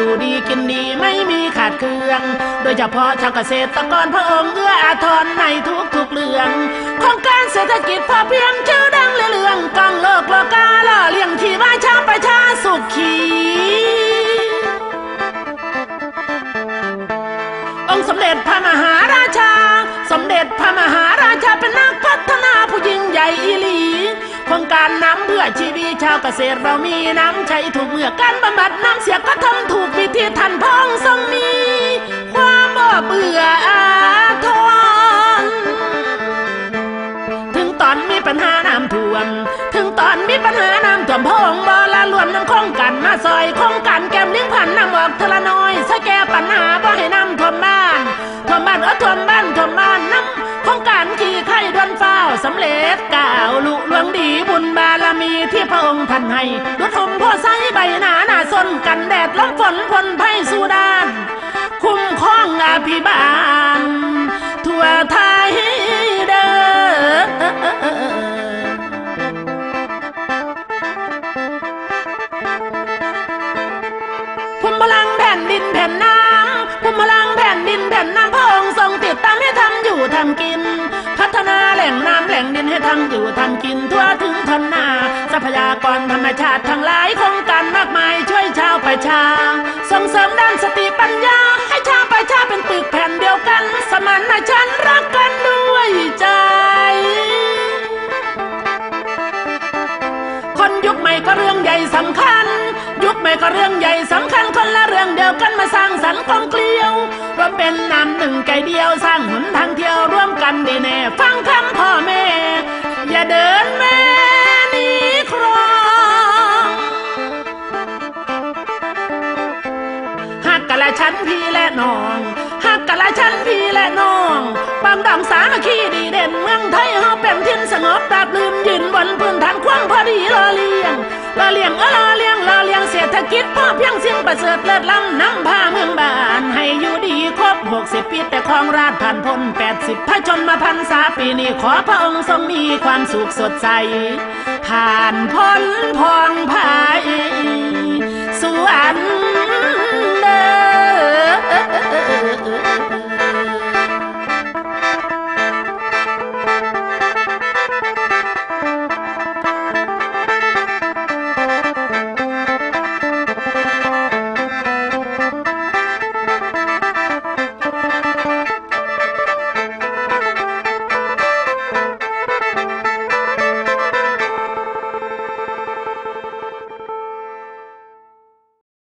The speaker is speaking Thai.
อยู่ดีกินดีไม่มีขาดเคืองโดยเฉพาะชาวเกษตรกรพระองค์เอื้ออาทรในทุกเรื่องโครงการเศรษฐกิจพอเพียงชื่อดังเรื่องกองโลกโลกาล่อเลี้ยงชีวาชาประชาสุขีองค์สมเด็จพระมหาราชาสมเด็จพระมหาราชาเป็นนักพัฒนาผู้ยิ่งใหญ่อีหลีโครงการน้ำเพื่อชีวิตชาวเกษตรเรามีน้ำใช้ถูกเมื่อการบำบัดน้ำเสียก็ทำถูกวิธีท่านพองทรงมีความบ่เบื่ออาทรถึงตอนมีปัญหาน้ำท่วมถึงตอนมีปัญหาน้ำท่วมพองบ่ละล้วนน้ำโครงการมาซอยโครงการแก้มลิงผ่านน้ำออกทละน้อยสแก้ปัญหาบ่ให้น้ำท่วมบ้านท่วมบ้านท่วมบ้านท่วมบ้านน้ำโครงการขี่ไข่ดวนเฝ้าสำเร็จก้าวลุล่วงดีบุญบารมีที่พระองค์ท่านให้ดุจอมพ่อใสใบหน้าหน้าสนกันแดดลมฝนพลภัยสู่ด้านคุ้มครองอภิบาลทั่วไทยเด้อภูมิพลังแผ่นดินแผ่นน้ำภูมิพลังแผ่นดินแผ่นน้ำพระองค์ทรงติดตามให้ทำอยู่ทำกินพัฒนาแหล่งน้ำแหล่งดินให้ทำอยู่ทำกินทั่วถึงทนนาทรัพยากรธรรมชาติทั้งหลายโครงการมากมายช่วยชาวประชาส่งเสริมด้านสติปัญญาให้ชาวประชาเป็นปึกแผ่นเดียวกันสมานฉันท์รักกันด้วยใจคนยุคใหม่ก็เรื่องใหญ่สำคัญยุคใหม่ก็เรื่องใหญ่สำคัญคนละเรื่องเดียวกันมาสร้างสรรค์กลมเกลียวรวมเป็นน้ำหนึ่งใจเดียวสร้างหนทางเที่ยวร่วมกันดีแน่ฟังคำพ่อแม่อย่าเดินแม่หนีครองหักกะละฉันพี่และน้องหักกะละฉันพี่และน้องบางดังสามัคคีดีเด่นเมืองไทยเฮาเป็นทินสงบราบรื่นยืนบนพื้นฐานความพอดีรอเลี้ยงเศรษฐกิจพอเพียงสิ่งประเสริฐเลิศล้ำนำพาเมืองบ้านให้อยู่ดีครบ60 ปีแต่ของราชผ่านพ้น80พระชนมพรรษาปีนี้ขอพระองค์ทรงมีความสุขสดใสผ่านพ้น